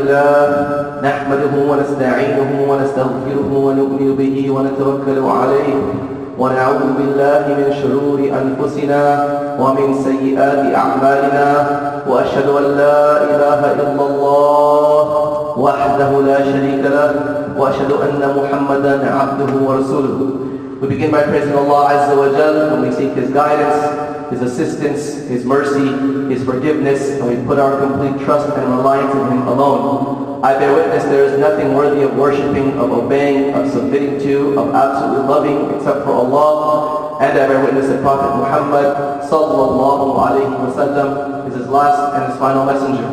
لله نحمده ونستعينه ونستغفره ونؤمن به ونتوكل عليه ونعوذ بالله من شرور أنفسنا ومن سيئات أعمالنا وأشهد أن لا إله إلا الله وحده لا شريك له وأشهد أن محمدا عبده ورسوله. We begin by praising Allah Azza wa Jal when we seek His guidance, His assistance, His mercy, His forgiveness, and we put our complete trust and reliance in Him alone. I bear witness there is nothing worthy of worshipping, of obeying, of submitting to, of absolutely loving except for Allah. And I bear witness that Prophet Muhammad sallallahu alayhi wa sallam is His last and His final messenger.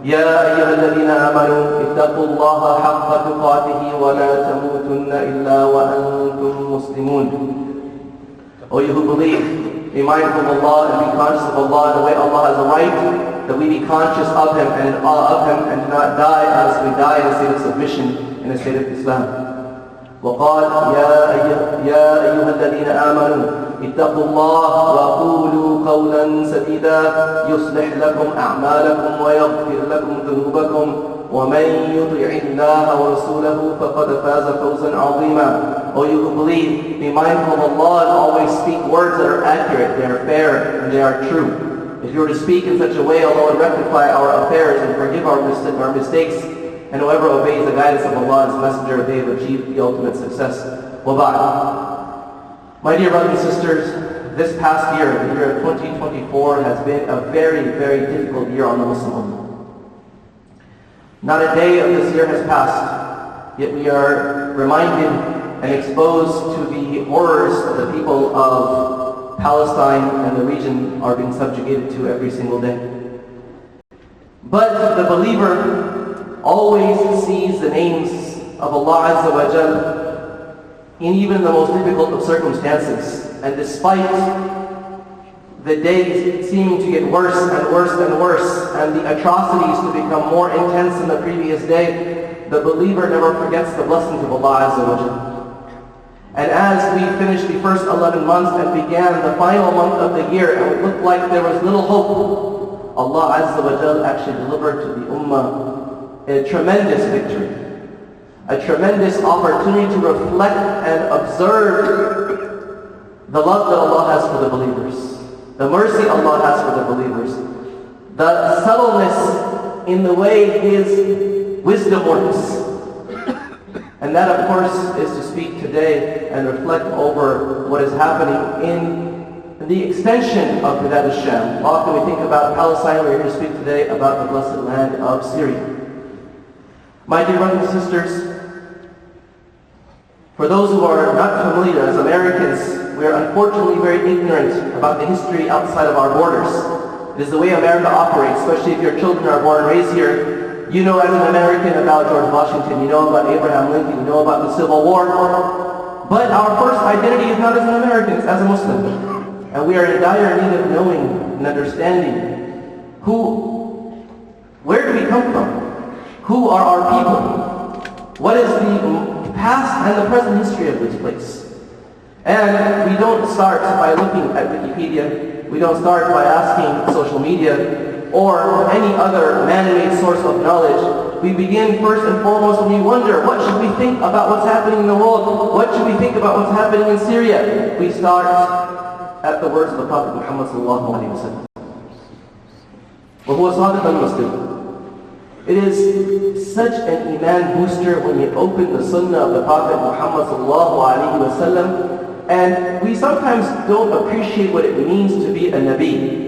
يا أيها الذين آمنوا اتقوا الله حق تقاته ولا تموتن إلا وأنتم مسلمون. O you who believe, be mindful of Allah and be conscious of Allah in the way Allah has a right, that we be conscious of Him and in awe of Him and do not die unless we die in a state of submission, in a state of Islam. وقال يا أيها الذين آمنوا اتقوا الله وقولوا قولا سديدا يصلح لكم أعمالكم ويغفر لكم ذنوبكم ومن يطع الله ورسوله فقد فاز فوزا عظيما. O you who believe, be mindful of Allah and always speak words that are accurate, they are fair, and they are true. If you were to speak in such a way, Allah would rectify our affairs and forgive our mistakes, and whoever obeys the guidance of Allah and His Messenger, they have achieved the ultimate success. وَبَعْدُ. My dear brothers and sisters, this past year, the year of 2024, has been a very, very difficult year on the Muslim Ummah. Not a day of this year has passed, yet we are reminded and exposed to the horrors that the people of Palestine and the region are being subjugated to every single day. But the believer always sees the names of Allah Azza wa Jal in even the most difficult of circumstances. And despite the days seeming to get worse and worse and worse, and the atrocities to become more intense than the previous day, the believer never forgets the blessings of Allah Azza wa Jal. And as we finished the first 11 months and began the final month of the year, and it looked like there was little hope, Allah Azza wa Jal actually delivered to the Ummah a tremendous victory, a tremendous opportunity to reflect and observe the love that Allah has for the believers, the mercy Allah has for the believers, the subtleness in the way His wisdom works. And that, of course, is to speak today and reflect over what is happening in the extension of Bilad al-Sham. Often we think about Palestine, we're here to speak today about the blessed land of Syria. My dear brothers and sisters, for those who are not familiar, as Americans, we are unfortunately very ignorant about the history outside of our borders. It is the way America operates, especially if your children are born and raised here. You know as an American about George Washington, you know about Abraham Lincoln, you know about the Civil War. But our first identity is not as an American, it's as a Muslim. And we are in dire need of knowing and understanding where do we come from? Who are our people? What is the past and the present history of this place? And we don't start by looking at Wikipedia. We don't start by asking social media or any other man-made source of knowledge. We begin first and foremost when we wonder, what should we think about what's happening in the world? What should we think about what's happening in Syria? We start at the words of the Prophet Muhammad sallallahu alaihi wasallam. وَهُوَ صَادِقٌ الْمَصْدُوقُ. It is such an iman booster when you open the sunnah of the Prophet Muhammad sallallahu alaihi wasallam, and we sometimes don't appreciate what it means to be a Nabi.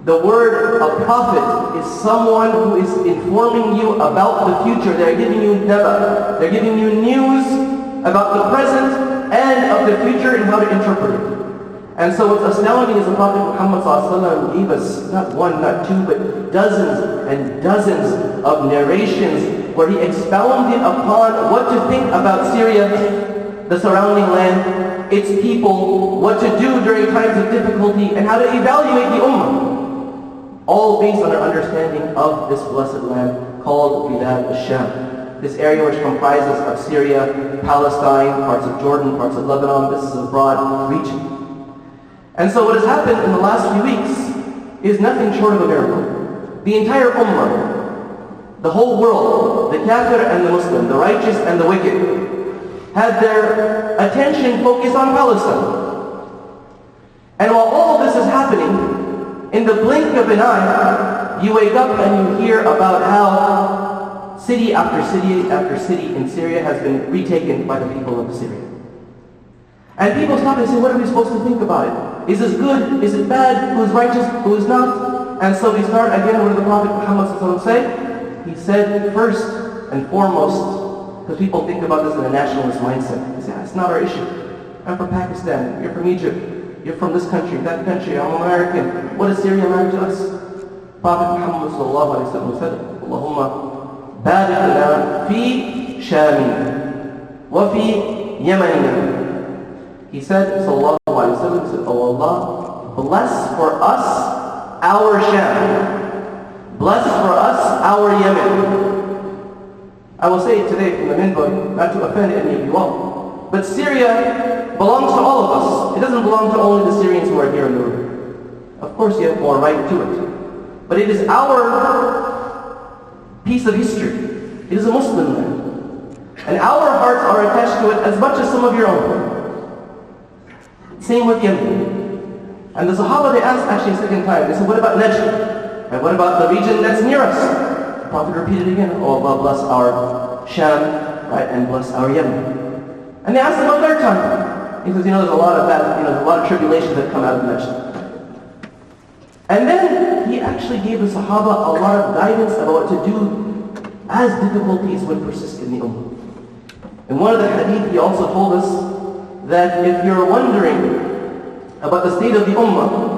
The word a prophet is someone who is informing you about the future. They're giving you naba. They're giving you news about the present and of the future and how to interpret it. And so what's astounding is the Prophet Muhammad ﷺ gave us not one, not two, but dozens and dozens of narrations where he expounded upon what to think about Syria, the surrounding land, its people, what to do during times of difficulty, and how to evaluate the ummah. All based on our understanding of this blessed land called Bilad al-Sham. This area which comprises of Syria, Palestine, parts of Jordan, parts of Lebanon. This is a broad region. And so what has happened in the last few weeks is nothing short of a miracle. The entire ummah the whole world, the kafir and the Muslim, the righteous and the wicked, had their attention focused on Palestine. And while all of this is happening, in the blink of an eye, you wake up and you hear about how city after city in Syria has been retaken by the people of Syria. And people stop and say, what are we supposed to think about it? Is this good? Is it bad? Who is righteous? Who is not? And so we start again, what did the Prophet Muhammad say? He said, first and foremost, because people think about this in a nationalist mindset. They say, it's not our issue. I'm from Pakistan. You're from Egypt. You're from this country, that country. I'm American. What does Syria matter to us? Prophet Muhammad said, Allahumma barik lana fi shamin wa fi yamanina. He said, sallallahu alayhi wa sallam, said, oh Allah, bless for us our Sham. Bless for us our Yemen. I will say it today from the minbar, not to offend any of you all, but Syria belongs to all of us. It doesn't belong to only the Syrians who are here in the room. Of course you have more right to it. But it is our piece of history. It is a Muslim land. And our hearts are attached to it as much as some of your own. Same with Yemen. And the Sahaba, they asked actually a second time, they said, what about Najd? And what about the region that's near us? The Prophet repeated again, oh Allah bless our Sham, right, and bless our Yemen. And they asked him a third time. He says, there's a lot of bad, a lot of tribulations that come out of Najd. And then he actually gave the Sahaba a lot of guidance about what to do as difficulties would persist in the Ummah. In one of the hadith, he also told us that if you're wondering about the state of the Ummah,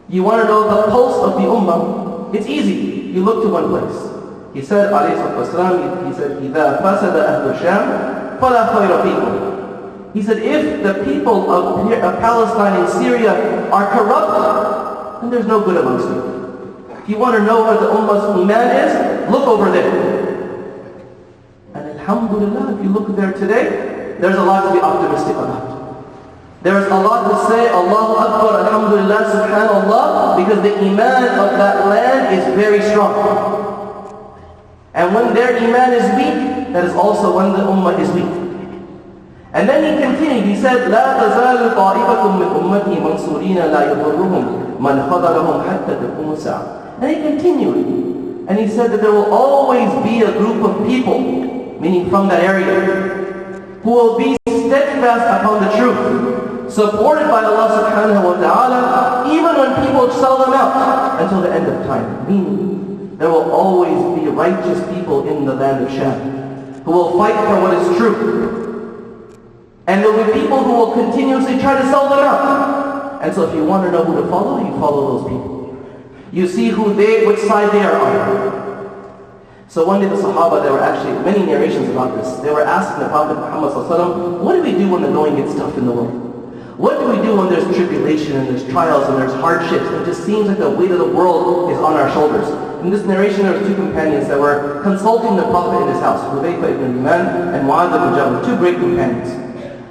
you want to know the pulse of the Ummah, it's easy. You look to one place. He said, alayhi salatu he said, إِذَا فَسَدَ أَهْلُ الشَّامِ فَلَا خَيْرَ فِيكُمْ. He said, if the people of Palestine and Syria are corrupt, then there's no good amongst you. If you want to know where the Ummah's Iman is, look over there. And alhamdulillah, if you look there today, there's a lot to be optimistic about. There's a lot to say, Allahu Akbar, Alhamdulillah, Subhanallah, because the Iman of that land is very strong. And when their Iman is weak, that is also when the Ummah is weak. And then he continued, he said, لا تزال طائفة من أمتي منصورين لا يضرهم من خذلهم حتى تقوم الساعة. And he continued, and he said that there will always be a group of people, meaning from that area, who will be steadfast upon the truth, supported by Allah subhanahu wa ta'ala, even when people sell them out until the end of time. Meaning, there will always be righteous people in the land of Sham, who will fight for what is true. And there will be people who will continuously try to sell them out. And so if you want to know who to follow, you follow those people. You see which side they are on. So one day the Sahaba, there were actually many narrations about this. They were asking the Prophet Muhammad ﷺ, what do we do when the going gets tough in the world? What do we do when there's tribulation and there's trials and there's hardships? It just seems like the weight of the world is on our shoulders. In this narration, there were two companions that were consulting the Prophet in his house, Hudayfa ibn Yaman and Mu'adh ibn Jabal, two great companions.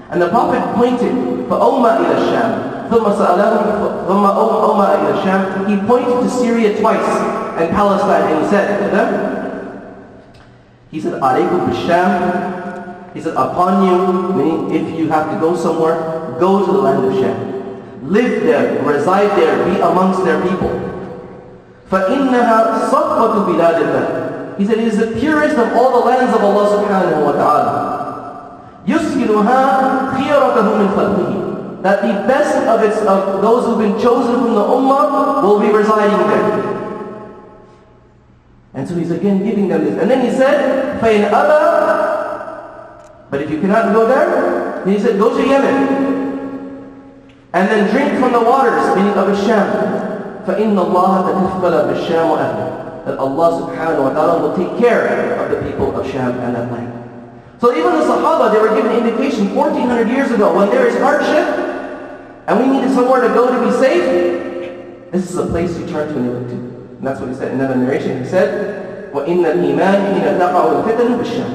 And the Prophet pointed, فَأَوْمَا إِلَى الشَّامِ ثُمَّ سَأَلَهُمْ ثُمَّ أَوْمَا إِلَى الشَّامِ. He pointed to Syria twice and Palestine, and he said to them, he said, alaykum bisham. He said, upon you, meaning if you have to go somewhere, go to the land of Sham. Live there, reside there, be amongst their people. فَإِنَّهَا صَفَّةُ بِلَادِ اللَّهِ. He said, it is the purest of all the lands of Allah subhanahu wa ta'ala. يُسْكِنُهَا خِيَرَتَهُ مِنْ خَلْقِهِ. That the best of those who've been chosen from the Ummah will be residing there. And so he's again giving them this. And then he said, فَإِنْ أَبَى. But if you cannot go there, then he said, go to Yemen. And then drink from the waters, meaning of Sham. فَإِنَّ اللَّهَ تَكَفَّلَ بِالشَّامُ وَأَهْلِهِ. That Allah subhanahu wa ta'ala will take care of the people of Sham and that land. So even the Sahaba, they were given indication 1400 years ago, when there is hardship, and we needed somewhere to go to be safe, this is a place you turn to and you look to. And that's what he said in another narration. He said, وَإِنَّ الْإِيمَانِ حِينَ تَقَعُ الْفِتَنُ بِالشَّامِ.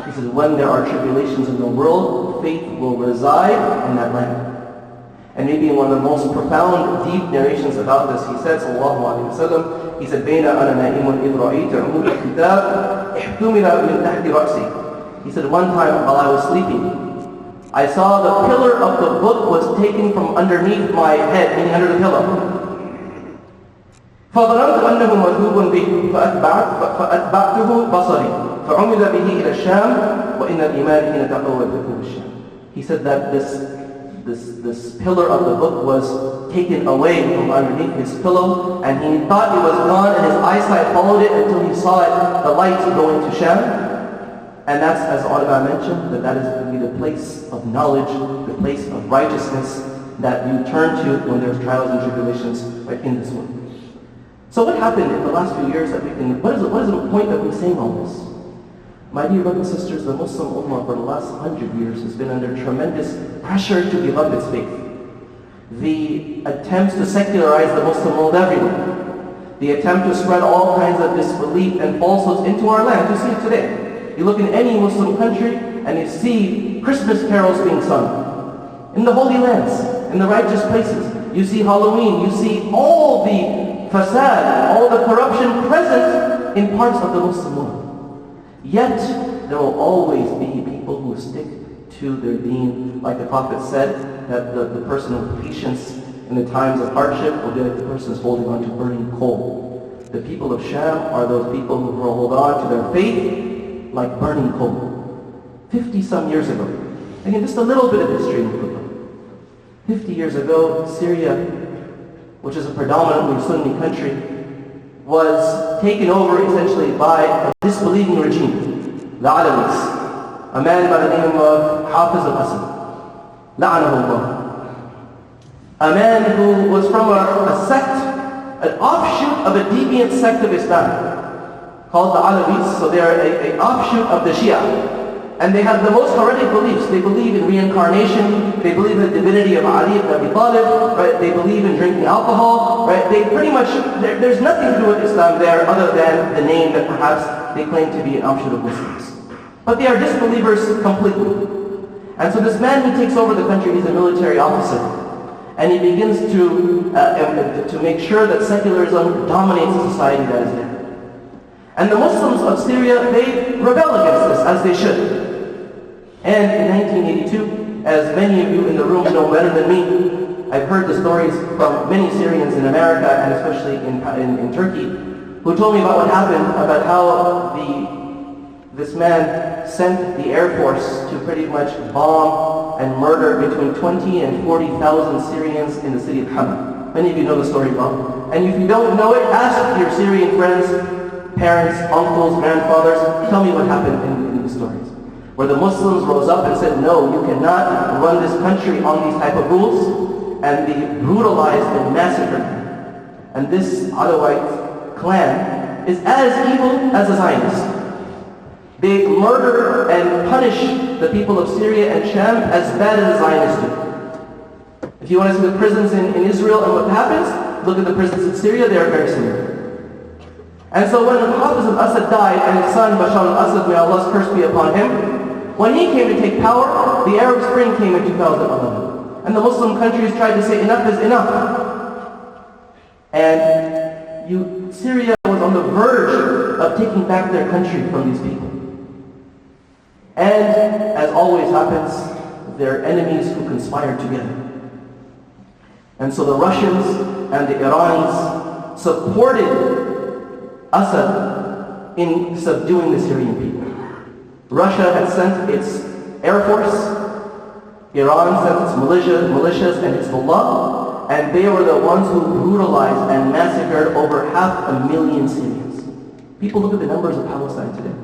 He says, when there are tribulations in the world, faith will reside in that land. And maybe in one of the most profound, deep narrations about this, he said, sallallahu alayhi wa sallam, he said, بَيْنَ أَنَا نَائِمٌ إِذْ رَأَيْتُ عُمُودَ الْكِتَابِ احْتُمِلَ مِنْ تَحْتِ رَأْسِي. He said, one time while I was sleeping, I saw the pillar of the book was taken from underneath my head, meaning under the pillow. فظننت أنه مذهوب به فأتبعته بصري فعمد به إلى الشام وإن الإيمان حين تقوى تكون الشام. He said that this pillar of the book was taken away from underneath his pillow, and he thought it was gone, and his eyesight followed it until he saw it, the light going to Sham. And that's, as ulama mentioned, that is going to be the place of knowledge, the place of righteousness that you turn to when there's trials and tribulations right in this world. So what happened in the last few years that we can, what is the point of me saying all this? My dear brothers and sisters, the Muslim Ummah for the last 100 years has been under tremendous pressure to give up its faith. The attempts to secularize the Muslim world everywhere. The attempt to spread all kinds of disbelief and falsehoods into our land. You see it today. You look in any Muslim country and you see Christmas carols being sung. In the Holy Lands, in the righteous places. You see Halloween, you see all the fasad, all the corruption present in parts of the Muslim world. Yet, there will always be people who stick to their deen. Like the Prophet said, that the person of patience in the times of hardship will be like the person is holding on to burning coal. The people of Sham are those people who will hold on to their faith like burning coal. 50 some years ago. Again, just a little bit of history in Khutbah. 50 years ago, Syria, which is a predominantly Sunni country, was taken over essentially by a disbelieving regime, the Alawis, a man by the name of Hafiz al-Asad, la'anahullah. A man who was from a sect, an offshoot of a deviant sect of Islam, called the Alawis. So they are an offshoot of the Shia. And they have the most horrific beliefs. They believe in reincarnation. They believe in the divinity of Ali ibn Abi Talib. Right? They believe in drinking alcohol. Right? They pretty much, there's nothing to do with Islam there other than the name that perhaps they claim to be an offshoot of Muslims. But they are disbelievers completely. And so this man, he takes over the country. He's a military officer. And he begins to make sure that secularism dominates the society that is there. And the Muslims of Syria, they rebel against this, as they should. And in 1982, as many of you in the room know better than me, I've heard the stories from many Syrians in America and especially in Turkey, who told me about what happened, about how this man sent the Air Force to pretty much bomb and murder between 20 and 40,000 Syrians in the city of Hama. Many of you know the story well. And if you don't know it, ask your Syrian friends, parents, uncles, grandfathers, tell me what happened in the stories. Where the Muslims rose up and said, no, you cannot run this country on these type of rules, and they brutalized and massacred them. And this Alawite clan is as evil as the Zionists. They murder and punish the people of Syria and Sham as bad as the Zionists do. If you want to see the prisons in Israel and what happens, look at the prisons in Syria, they are very similar. And so when Hafiz al-Assad died and his son Bashar al-Assad, may Allah's curse be upon him, when he came to take power, the Arab Spring came in 2011. And the Muslim countries tried to say enough is enough. And Syria was on the verge of taking back their country from these people. And as always happens, they're enemies who conspired together. And so the Russians and the Iranians supported Assad in subduing the Syrian people. Russia had sent its Air Force, Iran sent its militias and Hezbollah, and they were the ones who brutalized and massacred over 500,000 Syrians. People look at the numbers of Palestine today.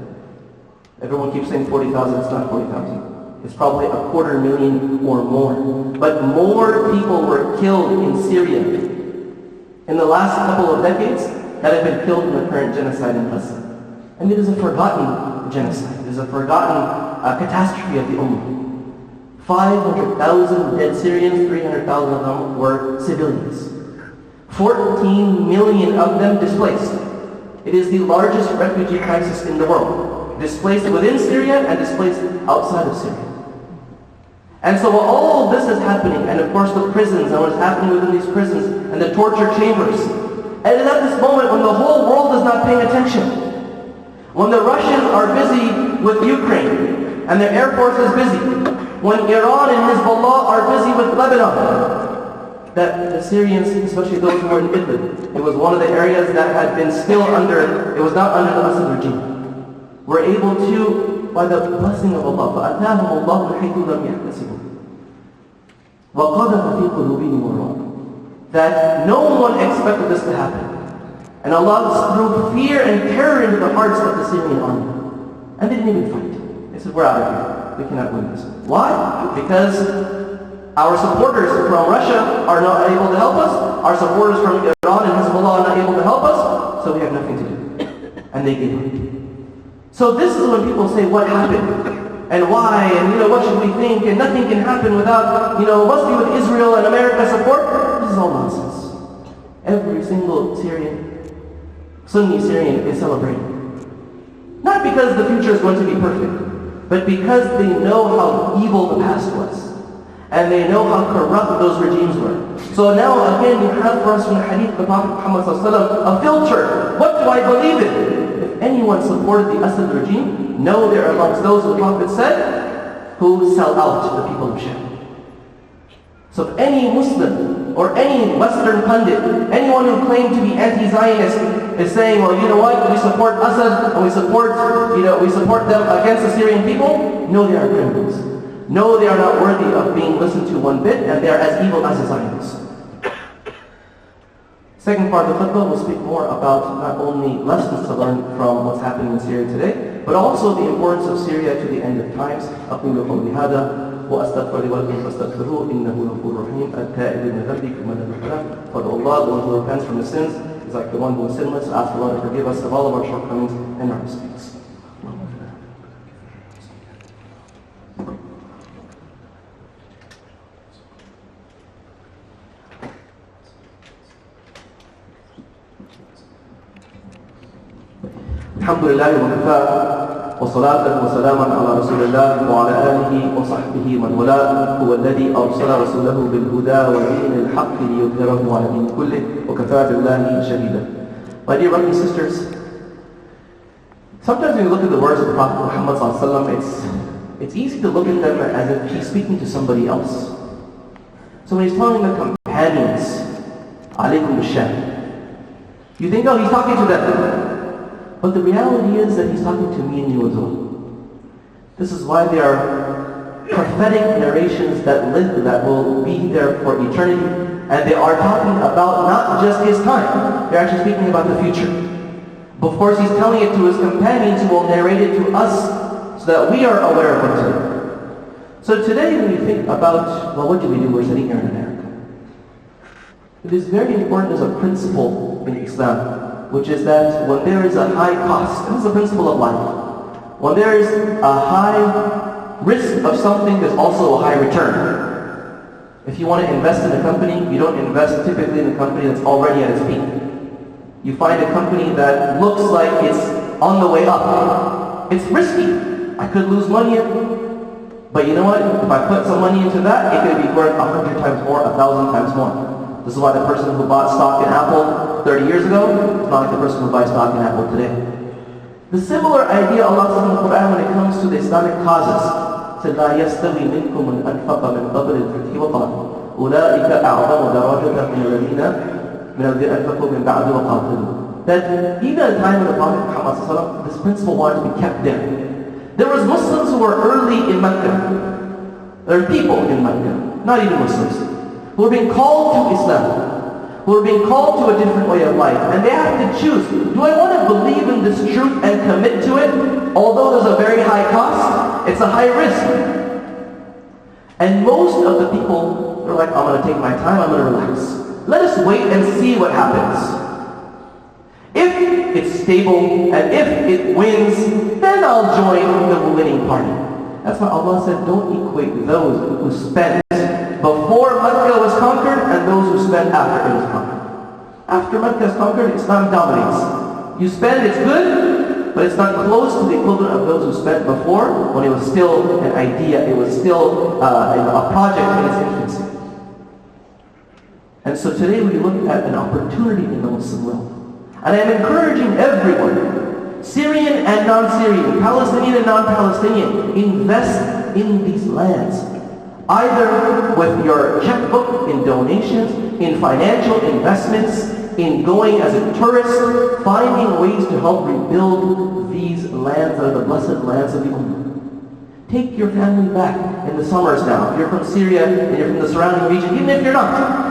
Everyone keeps saying 40,000, it's not 40,000. It's probably 250,000 or more. But more people were killed in Syria in the last couple of decades that have been killed in the current genocide in Gaza. And it is a forgotten genocide. It is a forgotten catastrophe of the Ummah. 500,000 dead Syrians, 300,000 of them were civilians. 14 million of them displaced. It is the largest refugee crisis in the world. Displaced within Syria and displaced outside of Syria. And so while all of this is happening, and of course the prisons and what's happening within these prisons and the torture chambers, And it's at this moment when the whole world is not paying attention. When the Russians are busy with Ukraine, and their air force is busy. When Iran and Hezbollah are busy with Lebanon. That the Syrians, especially those who were in Idlib, it was one of the areas that had been still under, it was not under the Assad regime. Were able to, by the blessing of Allah, فَأَتَاهُمُ اللَّهُ مِنْ حَيْثُ لَمْ يَحْتَسِبُوا وَقَذَفَ فِي قُلُوبِهِمُ الرُّعْبَ. That no one expected this to happen. And Allah threw fear and terror into the hearts of the Syrian army. And they didn't even fight. They said, we're out of here. We cannot win this. Why? Because our supporters from Russia are not able to help us. Our supporters from Iran and Hezbollah are not able to help us. So we have nothing to do. And they gave up. So this is when people say, what happened? And why? And what should we think? And nothing can happen without, must be with Israel and America support. This is all nonsense. Every single Sunni Syrian is celebrating. Not because the future is going to be perfect, but because they know how evil the past was. And they know how corrupt those regimes were. So now again you have for us from the hadith of the Prophet Muhammad a filter. What do I believe in? If anyone supported the Assad regime, know they're amongst those who the Prophet said, who sell out the people of Sham. So if any Muslim or any Western pundit, anyone who claimed to be anti-Zionist is saying, well, you know what, we support Assad and we support them against the Syrian people, know they are criminals. No, they are not worthy of being listened to one bit, and they are as evil as the Zionists. Second part of the khutbah will speak more about not only lessons to learn from what's happening in Syria today, but also the importance of Syria to the end of times. أقول قولي هذا وأستغفر لي ولكم فاستغفروه إنه غفور رحيم التائب من ذنبه كما ذنب الفلاح. For Allah, the one who repents from his sins, is like the one who is sinless. Ask Allah to forgive us of all of our shortcomings and our mistakes. الحمد لله وكفى وصلاة وسلاما على رسول الله وعلى آله وصحبه من والاه هو الذي أرسل رسوله بالهدى ودين الحق ليظهره على دين كله وكفى بالله شهيدا. My dear brothers and sisters, sometimes when you look at the words of the Prophet Muhammad ﷺ, it's easy to look at them as if he's speaking to somebody else. So when he's telling the companions, alaykum bisham, you think, oh, he's talking to them. But the reality is that he's talking to me and you as well. This is why there are prophetic narrations that will be there for eternity. And they are talking about not just his time. They're actually speaking about the future. But of course he's telling it to his companions who will narrate it to us so that we are aware of what to do. So today when we think about, well, what do we do? We're sitting here in America. It is very important as a principle in Islam, which is that when there is a high cost, this is a principle of life, when there is a high risk of something, there's also a high return. If you want to invest in a company, you don't invest typically in a company that's already at its peak. You find a company that looks like it's on the way up. It's risky. I could lose money, but you know what? If I put some money into that, it could be worth 100 times more, 1,000 times more. This is why the person who bought stock in Apple 30 years ago is not like the person who buys stock in Apple today. The similar idea Allah says in the Quran when it comes to the Islamic causes. said, لا يستوي منكم من أنفق من قبل الفتح وقاتل أولئك أعظم درجة من الذين أنفقوا من بعد وقاتلوا. That even at the time of the Prophet Muhammad, this principle wanted to be kept there. There was Muslims who were early in Mecca. There were people in Mecca, not even Muslims, who were being called to Islam, who were being called to a different way of life. And they have to choose, do I want to believe in this truth and commit to it? Although there's a very high cost, it's a high risk. And most of the people are like, I'm going to take my time, I'm going to relax. Let us wait and see what happens. If it's stable and if it wins, then I'll join the winning party. That's why Allah said, don't equate those who spent before Mecca was conquered and those who spent after it was conquered. After Mecca is conquered, Islam dominates. You spend, it's good, but it's not close to the equivalent of those who spent before, when it was still an idea, it was still a project in its infancy. And And so today we look at an opportunity in the Muslim world. And I'm encouraging everyone, Syrian and non-Syrian, Palestinian and non-Palestinian, invest in these lands. Either with your checkbook, in donations, in financial investments, in going as a tourist, finding ways to help rebuild these lands that are the blessed lands of the Ummah. Take your family back in the summers now. If you're from Syria and you're from the surrounding region, even if you're not.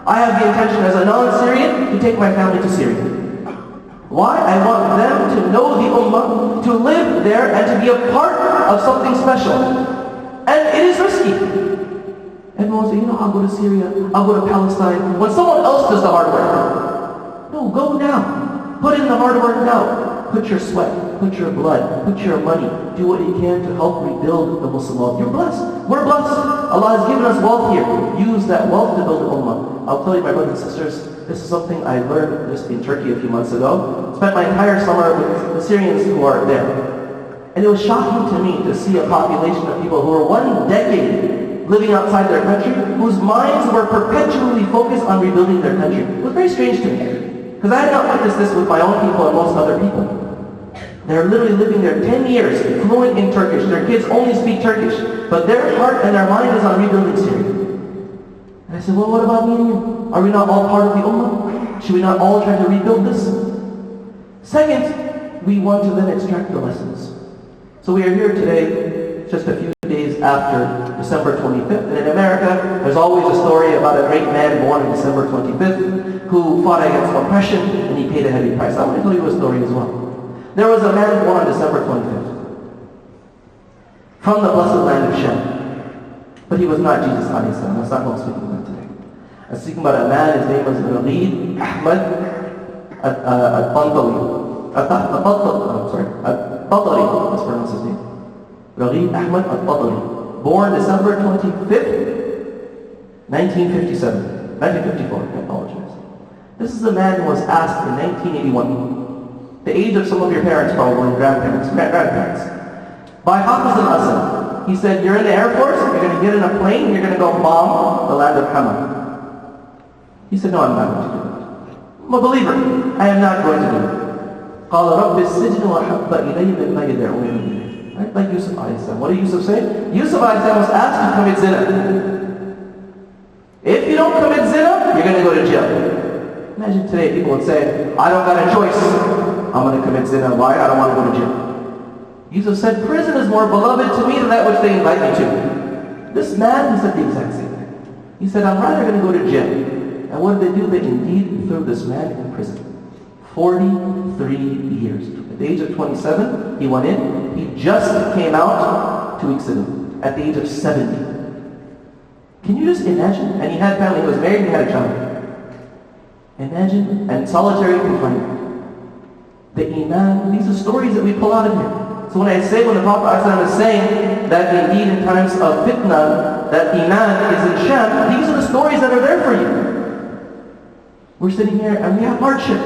I have the intention as a non-Syrian to take my family to Syria. Why? I want them to know the Ummah, to live there and to be a part of something special. And it is risky. Everyone says, I'll go to Syria, I'll go to Palestine, when someone else does the hard work. No, go now. Put in the hard work now. Put your sweat, put your blood, put your money. Do what you can to help rebuild the Muslim world. You're blessed. We're blessed. Allah has given us wealth here. Use that wealth to build the Ummah. I'll tell you, my brothers and sisters, this is something I learned just in Turkey a few months ago. Spent my entire summer with the Syrians who are there. And it was shocking to me to see a population of people who were 1 decade living outside their country, whose minds were perpetually focused on rebuilding their country. It was very strange to me, because I had not witnessed this with my own people and most other people. They're literally living there 10 years, fluent in Turkish. Their kids only speak Turkish, but their heart and their mind is on rebuilding Syria. And I said, well, what about me and you? Are we not all part of the Ummah? Should we not all try to rebuild this? Second, we want to then extract the lessons. So we are here today, just a few days after December 25th. And in America, there's always a story about a great man born on December 25th who fought against oppression and he paid a heavy price. I want to tell you a story as well. There was a man born on December 25th from the blessed land of Shem. But he was not Jesus alayhi salam. That's not what I'm speaking about today. I'm speaking about a man, his name was Ragheed Ahmad al-Bantali. Al-Batali, let's pronounce his name. Ragheed Ahmad al-Batali. Born December 25th, 1957. 1954, I apologize. This is a man who was asked in 1981, the age of some of your parents probably, grandparents, by Hafiz al-Assad. He said, you're in the Air Force, you're going to get in a plane, and you're going to go bomb the land of Hama. He said, no, I'm not going to do it. I'm a believer. I am not going to do it. قَالَ رَبِّ السِّجْنُ وَحَبَّ إِلَيْهِ مِمَّا يَدْعُونَنِي. Right? Like Yusuf a.s. What did Yusuf say? Yusuf a.s. was asked to commit zina. If you don't commit zina, you're going to go to jail. Imagine today people would say, I don't got a choice. I'm going to commit zina. Why? I don't want to go to jail. Yusuf said, prison is more beloved to me than that which they invite me to. This man, he said the exact same thing. He said, I'm rather going to go to jail. And what did they do? They indeed threw this man in prison. 43 years. At the age of 27, he went in. He just came out 2 weeks ago. At the age of 70. Can you just imagine? And he had family. He was married and he had a child. Imagine. And solitary confinement. The Iman, these are stories that we pull out of here. So when the Prophet ﷺ is saying that indeed in times of fitna, that Iman is in Sham, these are the stories that are there for you. We're sitting here and we have hardship.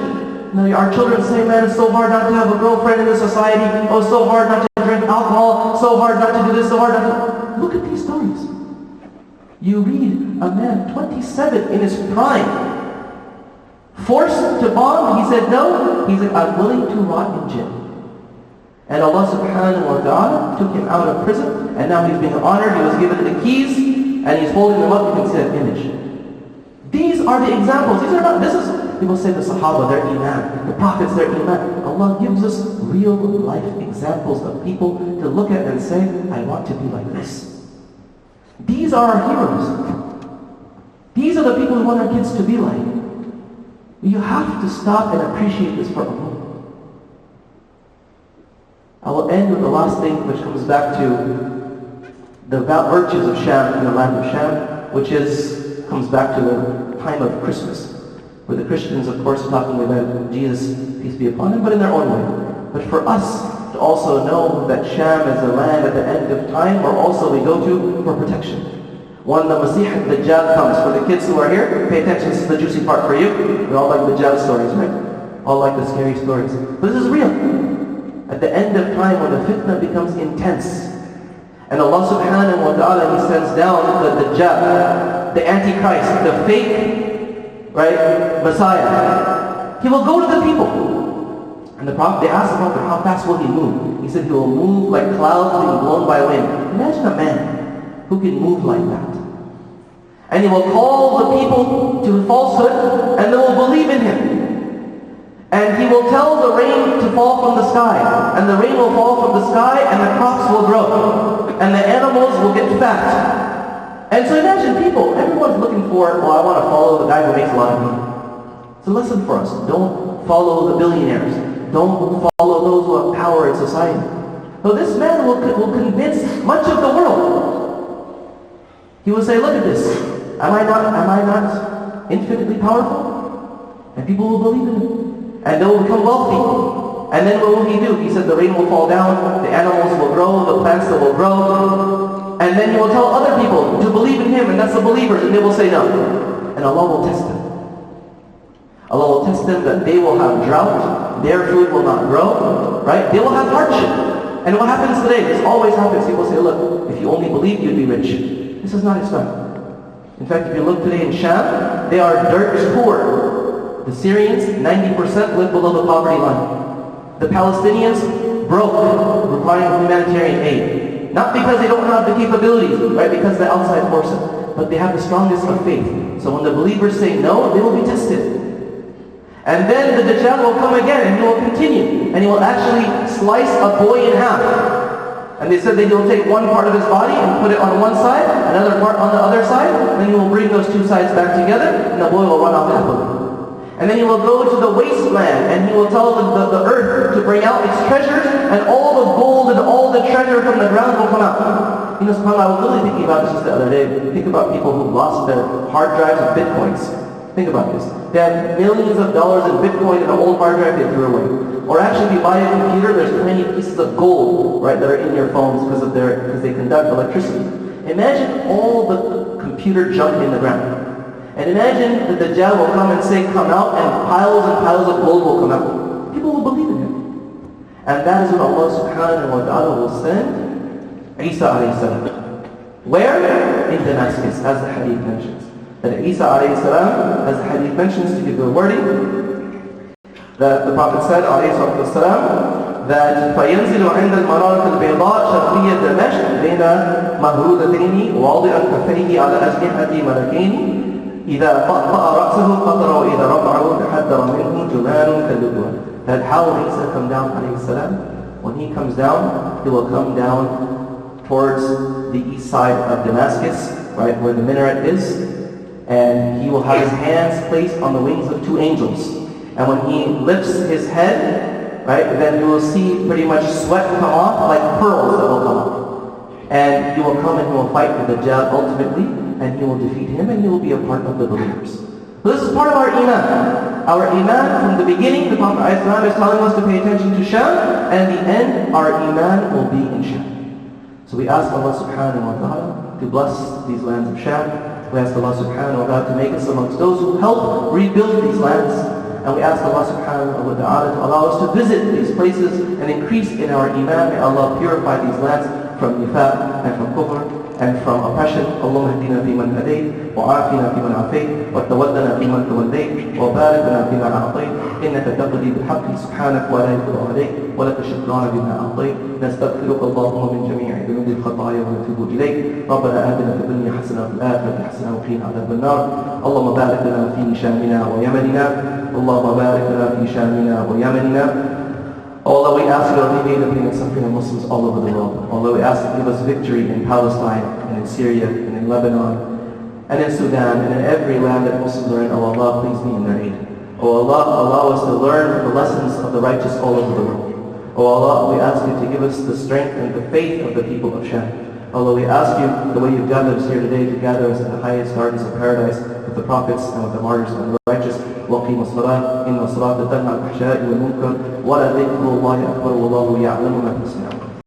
Our children say, man, it's so hard not to have a girlfriend in this society. Oh, it's so hard not to drink alcohol. So hard not to do this, so hard not to... Look at these stories. You read a man, 27, in his prime, forced to bomb. He said no. He said, I'm willing to rot in jail. And Allah subhanahu wa ta'ala took him out of prison, and now he's being honored. He was given the keys, and he's holding them up. You can see that image. These are the examples. These are not, this is, people say the Sahaba, their Iman. The Prophets, their Iman. Allah gives us real life examples of people to look at and say, I want to be like this. These are our heroes. These are the people we want our kids to be like. You have to stop and appreciate this for a moment. I will end with the last thing, which comes back to the virtues of Sham, in the land of Sham, which comes back to the time of Christmas, where the Christians, of course, are talking about Jesus, peace be upon him, but in their own way. But for us to also know that Sham is a land at the end of time, where also we go to for protection. When the Masih al-Dajjal comes, for the kids who are here, pay attention, this is the juicy part for you. We all like Dajjal stories, right? All like the scary stories. But this is real. At the end of time, when the fitna becomes intense, and Allah subhanahu wa ta'ala, He sends down the Dajjal, the Antichrist, the fake right, Messiah, he will go to the people. And they asked the Prophet, how fast will he move? He said he will move like clouds being blown by wind. Imagine a man who can move like that. And he will call the people to falsehood, and they will believe in him. And he will tell the rain to fall from the sky, and the rain will fall from the sky, and the crops will grow, and the animals will get fat. And so imagine people, everyone's looking for, well, I want to follow the guy who makes a lot of money. It's a lesson for us. Don't follow the billionaires. Don't follow those who have power in society. So this man will convince much of the world. He will say, look at this. Am I not infinitely powerful? And people will believe in him. And they will become wealthy. And then what will he do? He said the rain will fall down, the animals will grow, the plants will grow. And then he will tell other people to believe in him, and that's the believers, and they will say no. And Allah will test them. Allah will test them that they will have drought, their food will not grow, right? They will have hardship. And what happens today? This always happens. People say, look, if you only believe, you'd be rich. This is not Islam. In fact, if you look today in Sham, they are dirt poor. The Syrians, 90% live below the poverty line. The Palestinians, broke, requiring humanitarian aid. Not because they don't have the capabilities, right? Because they're outside forces. But they have the strongest of faith. So when the believers say no, they will be tested. And then the Dajjal will come again, and he will continue. And he will actually slice a boy in half. And they said that he will take one part of his body and put it on one side, another part on the other side, and then he will bring those two sides back together, and the boy will run off happily. And then he will go to the wasteland, and he will tell the earth to bring out its treasures, and all the gold and all the treasure from the ground will come out. You know, subhanAllah, I was really thinking about this just the other day. Think about people who lost their hard drives and bitcoins. Think about this. They have millions of dollars in Bitcoin in an old hard drive they threw away. Or actually, if you buy a computer, there's 20 pieces of gold, right, that are in your phones because they conduct electricity. Imagine all the computer junk in the ground. And imagine that the Dajjal will come and say, come out, and piles of gold will come out. People will believe in him. And that is when Allah subhanahu wa ta'ala will send Isa alayhi salam. Where? In Damascus, as the hadith mentions. That Isa alayhi salam, as the hadith mentions, to give the wording, that the Prophet said alayhi salam, that فَيَنْزِلُ عِنْدَ الْمَرَارَةِ الْبَيْضَاءِ شَرْقِيَّ دَمَشْقِ بَيْنَ مَهْرُودَتَيْنِ وَوَاضِعًا كَفَّيْهِ عَلَى أَجْنِحَةِ مَلَكَيْنِ إِذَا طَأْطَأَ رَأْسَهُ قَطَرَ وَإِذَا رَفَعَهُ تَحَدَّرَ مِنْهُ جُمَانٌ كَالْلُؤْلُؤِ. That how Isa come down alayhi salam, when he comes down, he will come down towards the east side of Damascus, right, where the minaret is. And he will have his hands placed on the wings of two angels. And when he lifts his head, right, then you will see pretty much sweat come off like pearls that will come off. And he will come and he will fight with the Dajjal ultimately, and he will defeat him, and he will be a part of the believers. So this is part of our iman. Our iman from the beginning, the Prophet ﷺ is telling us to pay attention to Sham, and in the end, our iman will be in Sham. So we ask Allah subhanahu wa ta'ala to bless these lands of Sham. We ask Allah subhanahu wa ta'ala to make us amongst those who help rebuild these lands. And we ask Allah subhanahu wa ta'ala to allow us to visit these places and increase in our iman. May Allah purify these lands from nifaq and from kufr and from oppression. Allahumma hdina fi man hadayt, wa afina fi man afayt, wa tawaddana fi man tawallayt, wa barik lana fi ma a'tayt. Innaka taqdi bil haqqi subhanak wa la yuqda alayk, wa laka shukrana bima a'tayt. نستغفرك اللهم من جميع ذنوب الخطايا ونتوب إليك. ربنا آتنا في الدنيا حسنة وفي الآخرة حسنة وقنا عذاب النار. اللهم بارك لنا في شامنا ويمننا. اللهم بارك لنا في شامنا ويمننا. Oh Allah, we ask you to alleviate the pain and suffering of Muslims all over the world. Allah, we ask you to give us victory in Palestine and in Syria and in Lebanon and in Sudan and in every land that Muslims are in. Oh Allah, please be in their aid. Oh Allah, allow us to learn the lessons of the righteous all over the world. Oh Allah, we ask you to give us the strength and the faith of the people of Sham. Allah, we ask you, the way you've gathered us here today, to gather us in the highest gardens of paradise with the prophets and with the martyrs and the righteous. وَقِيمُ الصَّلَاةِ إِنَّ الصَّلَاةَ تَنْهَى عَنِ الْفَحْشَاءِ وَالْمُنكَرِ وَلَذِكْرُ اللَّهِ أَكْبَرُ وَاللَّهُ يَعْلَمُ مَا تَصْنَعُونَ.